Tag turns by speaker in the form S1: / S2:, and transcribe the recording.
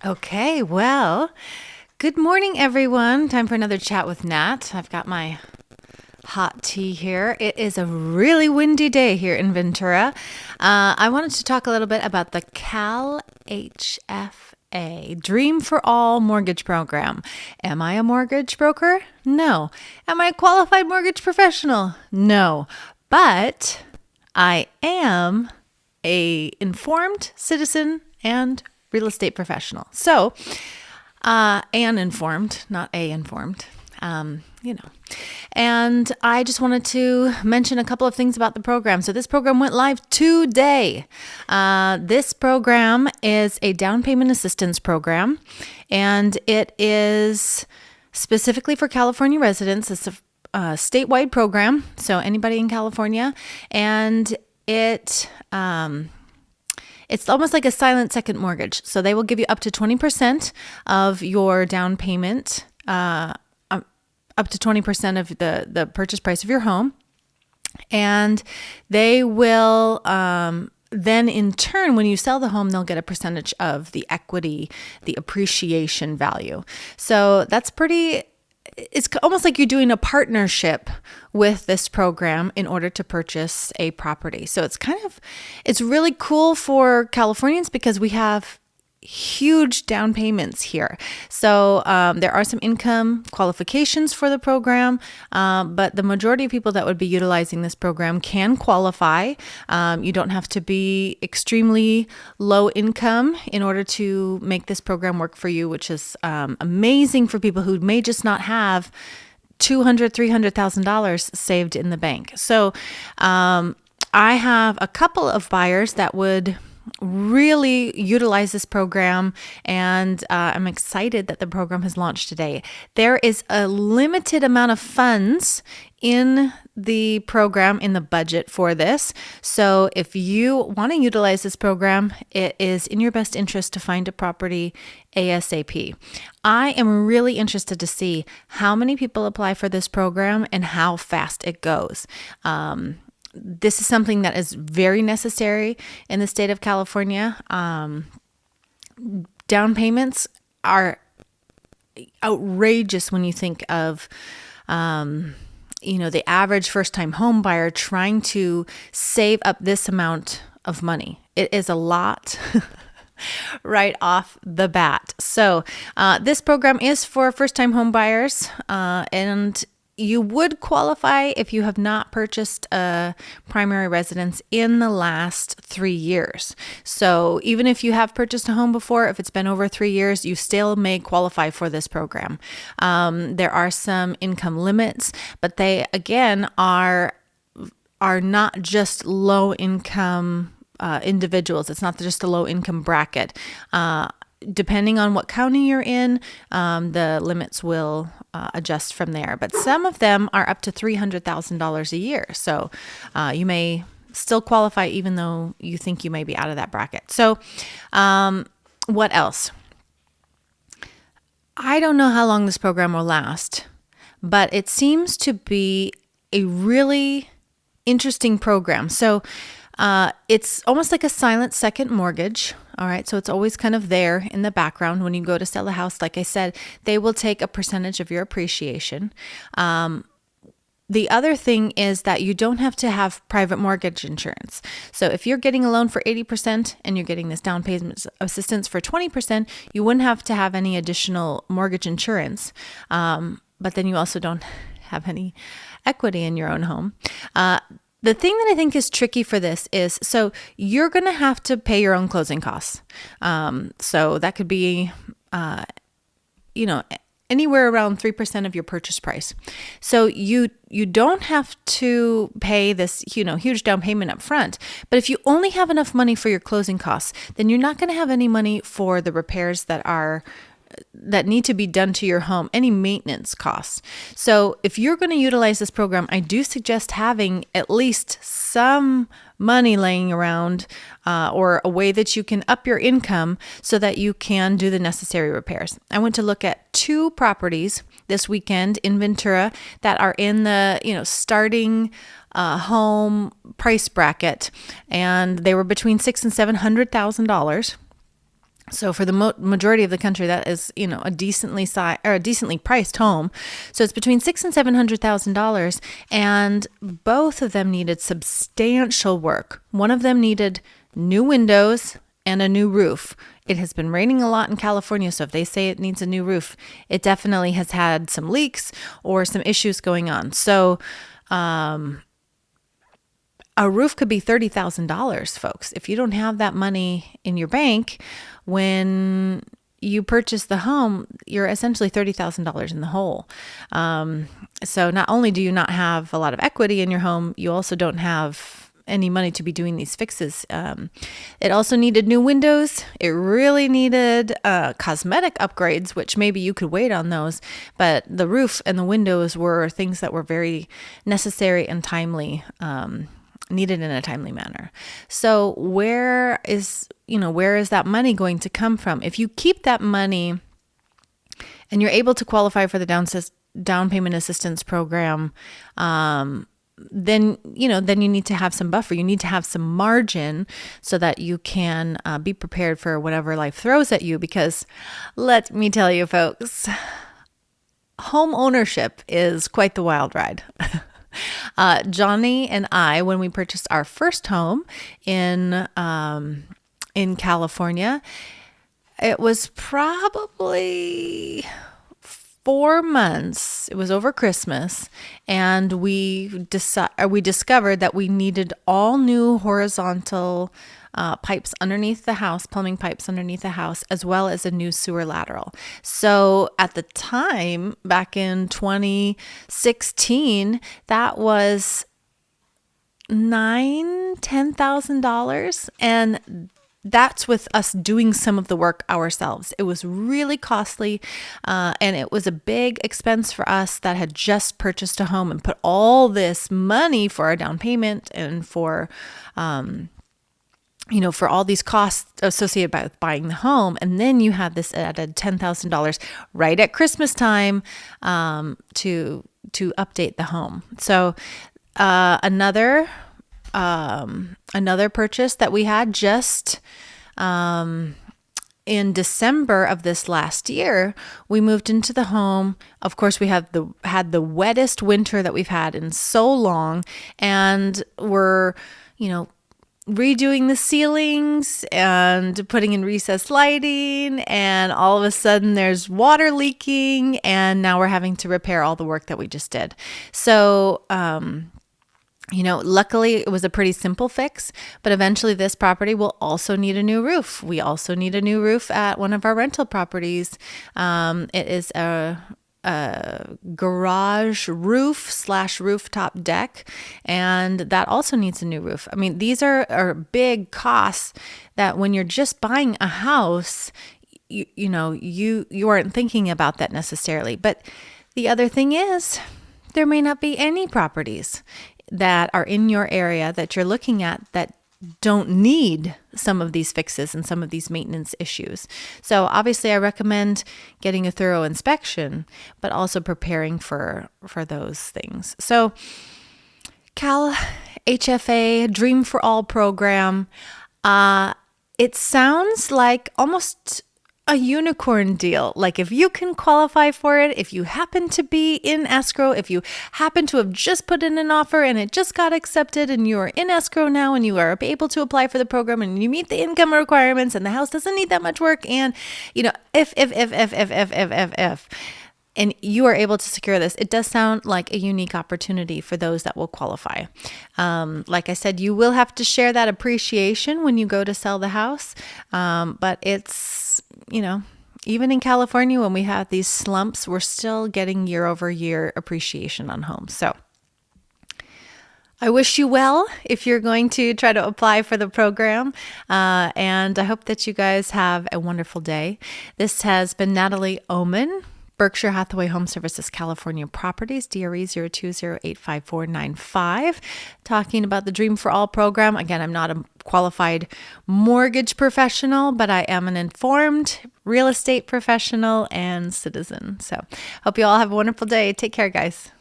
S1: Okay, well, good morning, everyone. Time for another chat with Nat. I've got my hot tea here. It is a really windy day here in Ventura. I wanted to talk a little bit about the CalHFA Dream for All mortgage program. Am I a mortgage broker? No. Am I a qualified mortgage professional? No. But I am a informed citizen and real estate professional. So, and informed, not a informed, you know. And I just wanted to mention a couple of things about the program. So this program went live today. This program is a down payment assistance program, and it is specifically for California residents. It's a statewide program, so anybody in California, and it's almost like a silent second mortgage. So they will give you up to 20% of your down payment, up to 20% of the purchase price of your home. And they will then in turn, when you sell the home, they'll get a percentage of the equity, the appreciation value. So that's it's almost like you're doing a partnership with this program in order to purchase a property. So it's really cool for Californians because we have huge down payments here. So there are some income qualifications for the program, but the majority of people that would be utilizing this program can qualify. You don't have to be extremely low income in order to make this program work for you, which is amazing for people who may just not have $200,000-$300,000 saved in the bank. So I have a couple of buyers that would really utilize this program, and I'm excited that the program has launched today. There is a limited amount of funds in the program, in the budget for this. So if you want to utilize this program, it is in your best interest to find a property ASAP. I am really interested to see how many people apply for this program and how fast it goes. This is something that is very necessary in the state of California. Down payments are outrageous when you think of, the average first-time home buyer trying to save up this amount of money. It is a lot right off the bat. So this program is for first-time home buyers, and you would qualify if you have not purchased a primary residence in the last 3 years. So even if you have purchased a home before, if it's been over 3 years, you still may qualify for this program. There are some income limits, but they, again, are not just low income individuals. It's not just a low income bracket. Depending on what county you're in, the limits will adjust from there. But some of them are up to $300,000 a year. So you may still qualify even though you think you may be out of that bracket. So what else? I don't know how long this program will last, but it seems to be a really interesting program. So it's almost like a silent second mortgage. All right. So it's always kind of there in the background. When you go to sell a house, like I said, they will take a percentage of your appreciation. The other thing is that you don't have to have private mortgage insurance. So if you're getting a loan for 80% and you're getting this down payment assistance for 20%, you wouldn't have to have any additional mortgage insurance. But then you also don't have any equity in your own home. The thing that I think is tricky for this is, so you're going to have to pay your own closing costs. So that could be, anywhere around 3% of your purchase price. So you don't have to pay this, huge down payment up front. But if you only have enough money for your closing costs, then you're not going to have any money for the repairs that need to be done to your home, any maintenance costs. So if you're going to utilize this program, I do suggest having at least some money laying around or a way that you can up your income so that you can do the necessary repairs. I went to look at 2 properties this weekend in Ventura that are in the, starting home price bracket, and they were between $600,000 and $700,000. So for the majority of the country, that is, a decently or a decently priced home. So it's between $600,000 and $700,000, and both of them needed substantial work. One of them needed new windows and a new roof. It has been raining a lot in California, so if they say it needs a new roof, it definitely has had some leaks or some issues going on. So a roof could be $30,000, folks. If you don't have that money in your bank when you purchase the home, you're essentially $30,000 in the hole. So not only do you not have a lot of equity in your home, you also don't have any money to be doing these fixes. It also needed new windows. It really needed cosmetic upgrades, which maybe you could wait on those. But the roof and the windows were things that were very necessary and timely, needed in a timely manner. So where is that money going to come from? If you keep that money and you're able to qualify for the down payment assistance program, then you need to have some buffer. You need to have some margin so that you can be prepared for whatever life throws at you. Because let me tell you, folks, home ownership is quite the wild ride. Johnny and I, when we purchased our first home in California, it was probably 4 months. It was over Christmas, and we discovered that we needed all new horizontal pipes underneath the house, plumbing pipes underneath the house, as well as a new sewer lateral. So at the time, back in 2016, that was $10,000, and that's with us doing some of the work ourselves. It was really costly, and it was a big expense for us that had just purchased a home and put all this money for our down payment and for for all these costs associated with buying the home. And then you had this added $10,000 right at Christmas time to update the home. So another purchase that we had just in December of this last year, we moved into the home. Of course, we had the wettest winter that we've had in so long, and we're redoing the ceilings and putting in recessed lighting, and all of a sudden there's water leaking, and now we're having to repair all the work that we just did. So luckily it was a pretty simple fix, but eventually this property will also need a new roof. We also need a new roof at one of our rental properties. It is a garage roof / rooftop deck, and that also needs a new roof. I mean, these are big costs that when you're just buying a house, you aren't thinking about that necessarily. But the other thing is, there may not be any properties that are in your area that you're looking at that don't need some of these fixes and some of these maintenance issues. So obviously I recommend getting a thorough inspection, but also preparing for those things. So CalHFA Dream for All program, it sounds like almost a unicorn deal. Like if you can qualify for it, if you happen to be in escrow, if you happen to have just put in an offer and it just got accepted and you are in escrow now and you are able to apply for the program and you meet the income requirements and the house doesn't need that much work, and if and you are able to secure this, it does sound like a unique opportunity for those that will qualify. Like I said, you will have to share that appreciation when you go to sell the house. But it's, even in California, when we have these slumps, we're still getting year over year appreciation on homes. So I wish you well if you're going to try to apply for the program. And I hope that you guys have a wonderful day. This has been Natalie Oman, Berkshire Hathaway Home Services California Properties, DRE 020-85495, talking about the Dream for All program. Again, I'm not a qualified mortgage professional, but I am an informed real estate professional and citizen. So hope you all have a wonderful day. Take care, guys.